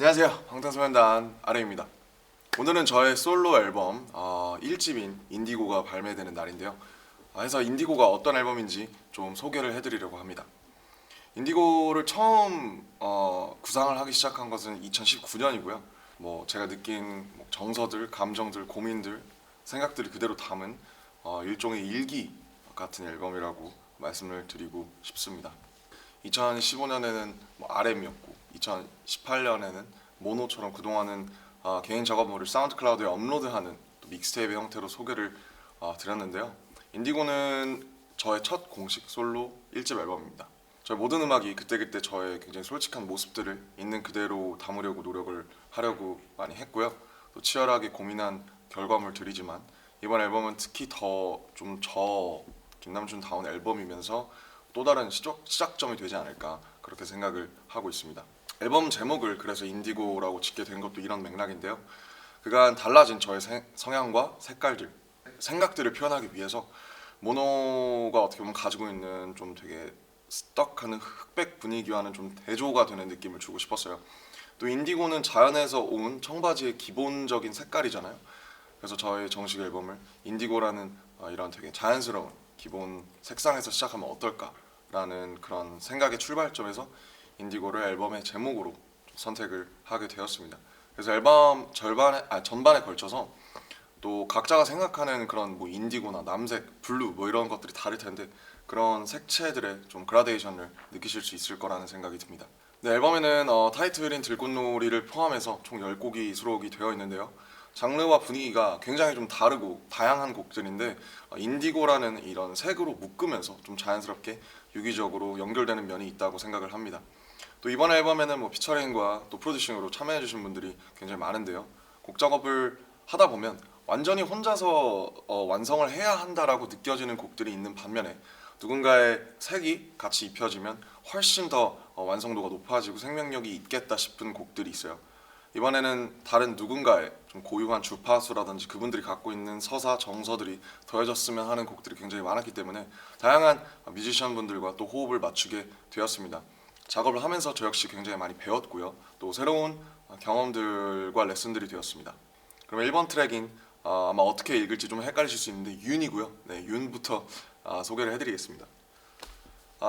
안녕하세요. 방탄소년단 아레입니다. 오늘은 저의 솔로 앨범 1집인 인디고가 발매되는 날인데요. 그래서 인디고가 어떤 앨범인지 좀 소개를 해드리려고 합니다. 인디고를 처음 구상을 하기 시작한 것은 2019년이고요. 제가 느낀 정서들, 감정들, 고민들, 생각들을 그대로 담은 일종의 일기 같은 앨범이라고 말씀을 드리고 싶습니다. 2015년에는 RM이었고 2018년에는 모노처럼 그동안은 개인 작업물을 사운드클라우드에 업로드하는 또 믹스테이프 형태로 소개를 드렸는데요. 인디고는 저의 첫 공식 솔로 1집 앨범입니다. 저의 모든 음악이 그때그때 저의 굉장히 솔직한 모습들을 있는 그대로 담으려고 노력을 하려고 많이 했고요. 또 치열하게 고민한 결과물들이지만 이번 앨범은 특히 더 좀 김남준다운 앨범이면서 또 다른 시작점이 되지 않을까 그렇게 생각을 하고 있습니다. 앨범 제목을 그래서 인디고라고 짓게 된 것도 이런 맥락인데요. 그간 달라진 저의 성향과 색깔들, 생각들을 표현하기 위해서 모노가 어떻게 보면 가지고 있는 좀 되게 스떡하는 흑백 분위기와는 좀 대조가 되는 느낌을 주고 싶었어요. 또 인디고는 자연에서 온 청바지의 기본적인 색깔이잖아요. 그래서 저의 정식 앨범을 인디고라는 이런 되게 자연스러운 기본 색상에서 시작하면 어떨까라는 그런 생각의 출발점에서 인디고를 앨범의 제목으로 선택을 하게 되었습니다. 그래서 앨범 전반에 걸쳐서 또 각자가 생각하는 그런 인디고나 남색, 블루 이런 것들이 다를 텐데 그런 색채들의 좀 그라데이션을 느끼실 수 있을 거라는 생각이 듭니다. 네, 앨범에는 타이틀인 들꽃놀이를 포함해서 총 10곡이 수록이 되어 있는데요. 장르와 분위기가 굉장히 좀 다르고 다양한 곡들인데 인디고라는 이런 색으로 묶으면서 좀 자연스럽게 유기적으로 연결되는 면이 있다고 생각을 합니다. 또 이번 앨범에는 피처링과 또 프로듀싱으로 참여해주신 분들이 굉장히 많은데요. 곡 작업을 하다 보면 완전히 혼자서 완성을 해야 한다라고 느껴지는 곡들이 있는 반면에 누군가의 색이 같이 입혀지면 훨씬 더 완성도가 높아지고 생명력이 있겠다 싶은 곡들이 있어요. 이번에는 다른 누군가의 좀 고유한 주파수라든지 그분들이 갖고 있는 서사, 정서들이 더해졌으면 하는 곡들이 굉장히 많았기 때문에 다양한 뮤지션 분들과 또 호흡을 맞추게 되었습니다. 작업을 하면서 저 역시 굉장히 많이 배웠고요. 또 새로운 경험들과 레슨들이 되었습니다. 그럼 1번 트랙인 아마 어떻게 읽을지 좀 헷갈리실 수 있는데 윤이고요. 네, 윤부터 소개를 해드리겠습니다.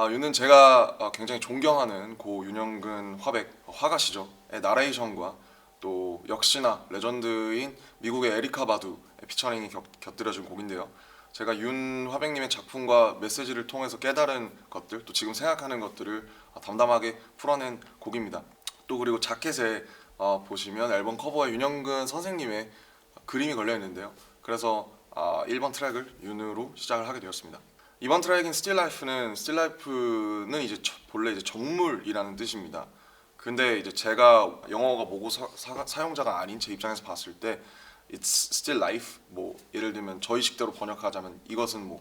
윤은 제가 굉장히 존경하는 고 윤영근 화가시죠. 의 나레이션과 또 역시나 레전드인 미국의 에리카 바두의 피처링이 곁들여진 곡인데요. 제가 윤 화백님의 작품과 메시지를 통해서 깨달은 것들, 또 지금 생각하는 것들을 담담하게 풀어낸 곡입니다. 또 그리고 자켓에 보시면 앨범 커버에 윤영근 선생님의 그림이 걸려 있는데요. 그래서 1번 트랙을 윤으로 시작을 하게 되었습니다. 이번 트랙인 Still Life는 이제 본래 이제 정물이라는 뜻입니다. 근데 이제 제가 영어가 모고 사용자가 아닌 제 입장에서 봤을 때 It's still life. 예를 들면 저희 식대로 번역하자면 이것은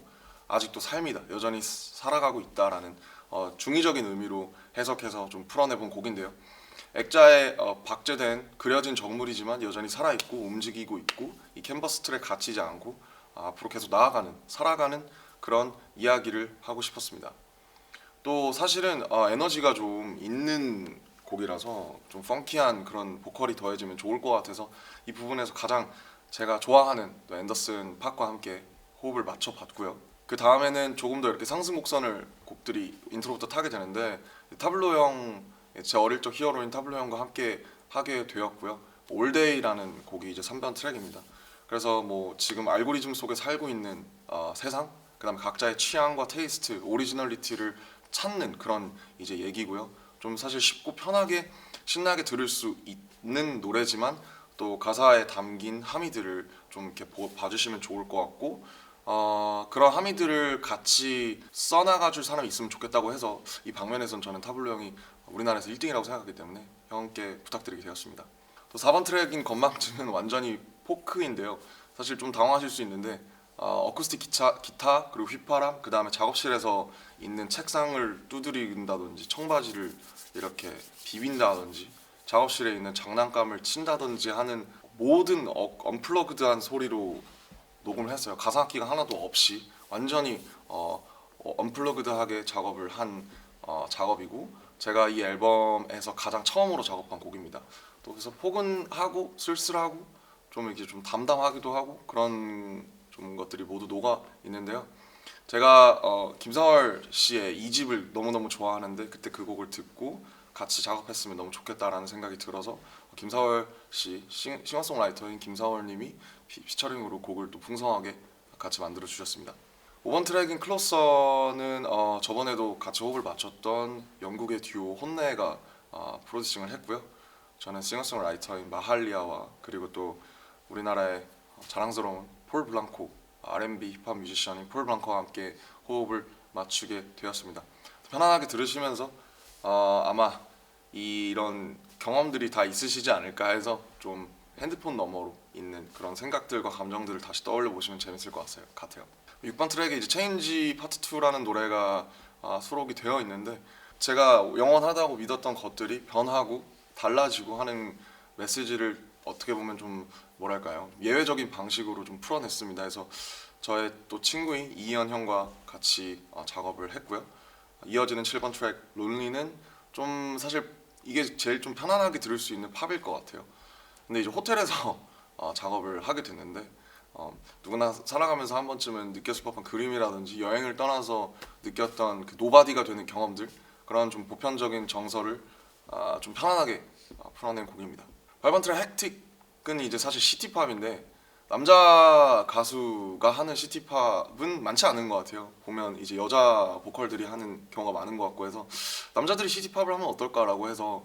아직도 삶이다. 여전히 살아가고 있다라는 중의적인 의미로 해석해서 좀 풀어내본 곡인데요. 액자에 박제된 그려진 정물이지만 여전히 살아있고 움직이고 있고 이 캔버스 틀에 갇히지 않고 앞으로 계속 나아가는 살아가는 그런 이야기를 하고 싶었습니다. 또 사실은 에너지가 좀 있는 곡이라서 좀 펑키한 그런 보컬이 더해지면 좋을 것 같아서 이 부분에서 가장 제가 좋아하는 또 앤더슨 팍과 함께 호흡을 맞춰봤고요. 그 다음에는 조금 더 이렇게 상승 곡선을 곡들이 인트로부터 타게 되는데 타블로 형, 제 어릴 적 히어로인 타블로 형과 함께 하게 되었고요. 올데이라는 곡이 이제 3번 트랙입니다. 그래서 지금 알고리즘 속에 살고 있는 세상, 그다음에 각자의 취향과 테이스트, 오리지널리티를 찾는 그런 이제 얘기고요. 좀 사실 쉽고 편하게 신나게 들을 수 있는 노래지만 또 가사에 담긴 함의들을 좀 이렇게 봐주시면 좋을 것 같고 그런 함의들을 같이 써나가줄 사람이 있으면 좋겠다고 해서 이 방면에선 저는 타블로 형이 우리나라에서 1등이라고 생각하기 때문에 형께 부탁드리게 되었습니다. 또 4번 트랙인 건망증은 완전히 포크인데요. 사실 좀 당황하실 수 있는데 어쿠스틱 기타 그리고 휘파람 그 다음에 작업실에서 있는 책상을 두드린다든지 청바지를 이렇게 비빈다든지 작업실에 있는 장난감을 친다든지 하는 모든 언플러그드한 소리로 녹음을 했어요. 가사 악기가 하나도 없이 완전히 언플러그드하게 작업을 한 작업이고 제가 이 앨범에서 가장 처음으로 작업한 곡입니다. 또 그래서 포근하고 쓸쓸하고 좀 이렇게 좀 담담하기도 하고 그런 좀 것들이 모두 녹아 있는데요. 제가 김사월 씨의 2집을 너무너무 좋아하는데 그때 그 곡을 듣고 같이 작업했으면 너무 좋겠다라는 생각이 들어서 김사월 씨 싱어송라이터인 김사월 님이 피처링으로 곡을 또 풍성하게 같이 만들어 주셨습니다. 5번 트랙인 클로서는 저번에도 같이 호흡을 맞췄던 영국의 듀오 혼내가 프로듀싱을 했고요. 저는 싱어송라이터인 마할리아와 그리고 또 우리나라의 자랑스러운 폴 블랑코 R&B 힙합 뮤지션인 폴 블랑코와 함께 호흡을 맞추게 되었습니다. 편안하게 들으시면서 아마 이런 경험들이 다 있으시지 않을까 해서 좀 핸드폰 너머로 있는 그런 생각들과 감정들을 다시 떠올려 보시면 재밌을 것 같아요. 6번 트랙에 이제 체인지 파트 2라는 노래가 수록이 되어 있는데 제가 영원하다고 믿었던 것들이 변하고 달라지고 하는 메시지를 어떻게 보면 좀 뭐랄까요, 예외적인 방식으로 좀 풀어냈습니다. 해서 저의 또 친구인 이현 형과 같이 작업을 했고요. 이어지는 7번 트랙 론리는 좀 사실 이게 제일 좀 편안하게 들을 수 있는 팝일 것 같아요. 근데 이제 호텔에서 작업을 하게 됐는데 누구나 살아가면서 한 번쯤은 느꼈을 법한 그림이라든지 여행을 떠나서 느꼈던 그 노바디가 되는 경험들, 그런 좀 보편적인 정서를 좀 편안하게 풀어낸 곡입니다. 8번 트랙 헥틱은 이제 사실 시티팝인데 남자 가수가 하는 시티팝은 많지 않은 것 같아요. 보면 이제 여자 보컬들이 하는 경우가 많은 것 같고 해서 남자들이 시티팝을 하면 어떨까라고 해서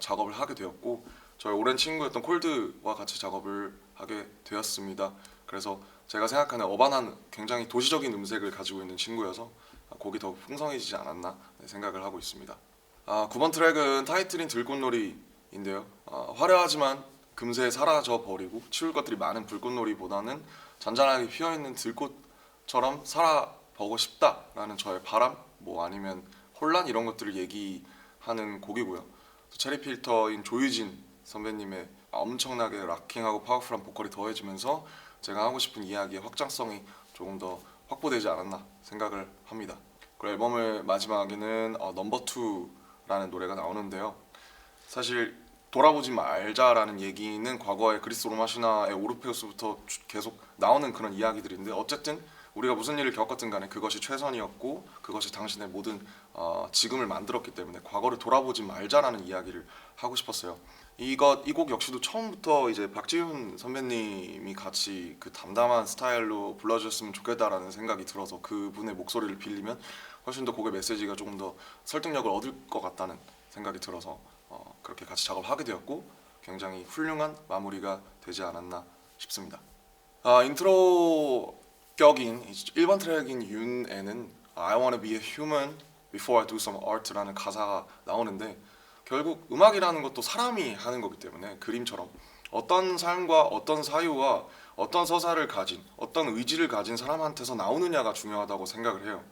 작업을 하게 되었고 저희 오랜 친구였던 콜드와 같이 작업을 하게 되었습니다. 그래서 제가 생각하는 어반한 굉장히 도시적인 음색을 가지고 있는 친구여서 곡이 더 풍성해지지 않았나 생각을 하고 있습니다. 9번 트랙은 타이틀인 들꽃놀이인데요. 화려하지만 금세 사라져 버리고 치울 것들이 많은 불꽃놀이보다는 잔잔하게 피어있는 들꽃처럼 살아보고 싶다라는 저의 바람, 뭐 아니면 혼란 이런 것들을 얘기하는 곡이고요. 체리필터인 조유진 선배님의 엄청나게 락킹하고 파워풀한 보컬이 더해지면서 제가 하고 싶은 이야기의 확장성이 조금 더 확보되지 않았나 생각을 합니다. 그리고 앨범의 마지막에는 넘버 2라는 노래가 나오는데요. 사실 돌아보지 말자라는 얘기는 과거의 그리스 로마 신화의 오르페우스부터 계속 나오는 그런 이야기들인데 어쨌든 우리가 무슨 일을 겪었든 간에 그것이 최선이었고 그것이 당신의 모든 지금을 만들었기 때문에 과거를 돌아보지 말자라는 이야기를 하고 싶었어요. 이 곡 역시도 처음부터 이제 박지훈 선배님이 같이 그 담담한 스타일로 불러주셨으면 좋겠다라는 생각이 들어서 그분의 목소리를 빌리면 훨씬 더 곡의 메시지가 조금 더 설득력을 얻을 것 같다는 생각이 들어서 그렇게 같이 작업을 하게 되었고 굉장히 훌륭한 마무리가 되지 않았나 싶습니다. 인트로 격인 1번 트랙인 윤에는 I wanna be a human before I do some art라는 가사가 나오는데 결국 음악이라는 것도 사람이 하는 거기 때문에 그림처럼 어떤 삶과 어떤 사유와 어떤 서사를 가진 어떤 의지를 가진 사람한테서 나오느냐가 중요하다고 생각을 해요.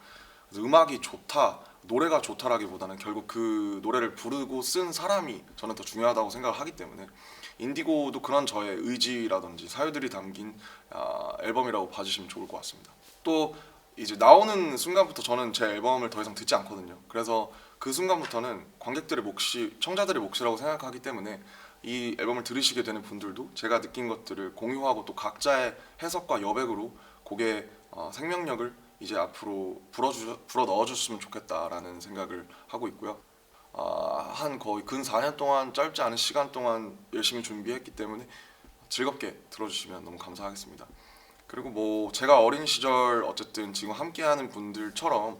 그래서 음악이 좋다, 노래가 좋다라기보다는 결국 그 노래를 부르고 쓴 사람이 저는 더 중요하다고 생각을 하기 때문에 인디고도 그런 저의 의지라든지 사유들이 담긴 앨범이라고 봐주시면 좋을 것 같습니다. 또 이제 나오는 순간부터 저는 제 앨범을 더 이상 듣지 않거든요. 그래서 그 순간부터는 관객들의 몫이 청자들의 몫이라고 생각하기 때문에 이 앨범을 들으시게 되는 분들도 제가 느낀 것들을 공유하고 또 각자의 해석과 여백으로 곡의 생명력을 이제 앞으로 불어 넣어줬으면 좋겠다라는 생각을 하고 있고요. 한 거의 근 4년 동안 짧지 않은 시간 동안 열심히 준비했기 때문에 즐겁게 들어주시면 너무 감사하겠습니다. 그리고 뭐 제가 어린 시절 어쨌든 지금 함께하는 분들처럼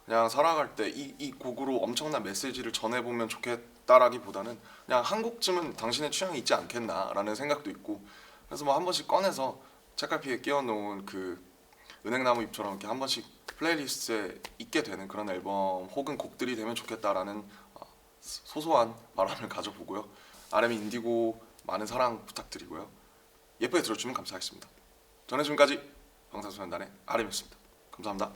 그냥 살아갈 때 이 곡으로 엄청난 메시지를 전해보면 좋겠다라기보다는 그냥 한 곡쯤은 당신의 취향이 있지 않겠나라는 생각도 있고 그래서 뭐 한 번씩 꺼내서 책갈피에 끼워놓은 그 은행나무 잎처럼 이렇게 한 번씩 플레이리스트에 있게 되는 그런 앨범 혹은 곡들이 되면 좋겠다라는 소소한 바람을 가져보고요. RM 인디고 많은 사랑 부탁드리고요. 예쁘게 들어주면 감사하겠습니다. 저는 지금까지 방탄소년단의 RM이었습니다. 감사합니다.